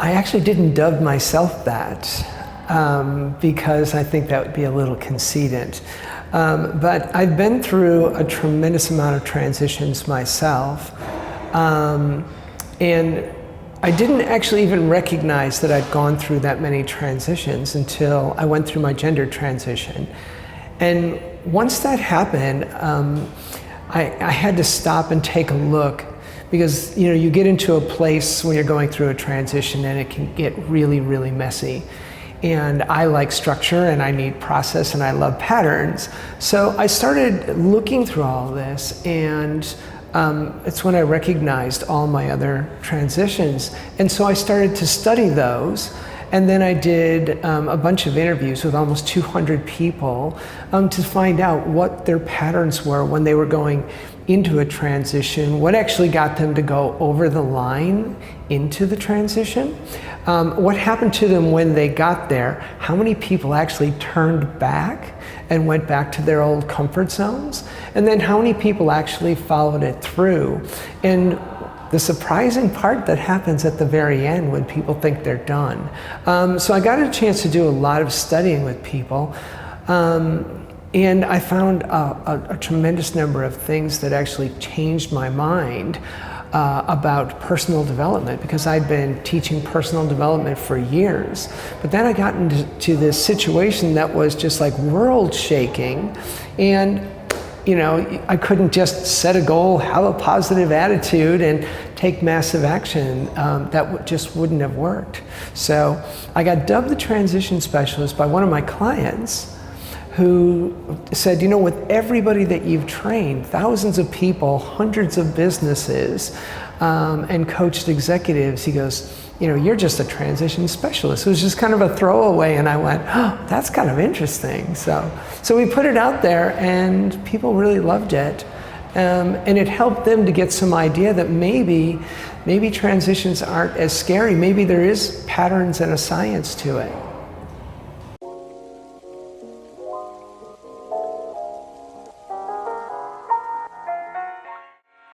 I actually didn't dub myself that because I think that would be a little conceited. But I've been through a tremendous amount of transitions myself. And I didn't actually even recognize that I'd gone through that many transitions until I went through my gender transition. And once that happened, I had to stop and take a look, because you get into a place when you're going through a transition and it can get really, really messy. And I like structure and I need process and I love patterns. So I started looking through all of this, and it's when I recognized all my other transitions. And so I started to study those. And then I did a bunch of interviews with almost 200 people to find out what their patterns were when they were going into a transition, what actually got them to go over the line into the transition, what happened to them when they got there, how many people actually turned back and went back to their old comfort zones, and then how many people actually followed it through. And the surprising part that happens at the very end when people think they're done. So I got a chance to do a lot of studying with people, and I found a tremendous number of things that actually changed my mind about personal development, because I'd been teaching personal development for years. But then I got into this situation that was just like world shaking, and I couldn't just set a goal, have a positive attitude, and take massive action. That just wouldn't have worked. So I got dubbed the Transition Specialist by one of my clients, who said, with everybody that you've trained, thousands of people, hundreds of businesses, and coached executives, he goes, you're just a transition specialist. It was just kind of a throwaway, and I went, oh, that's kind of interesting. So we put it out there, and people really loved it. And it helped them to get some idea that maybe transitions aren't as scary. Maybe there is patterns and a science to it.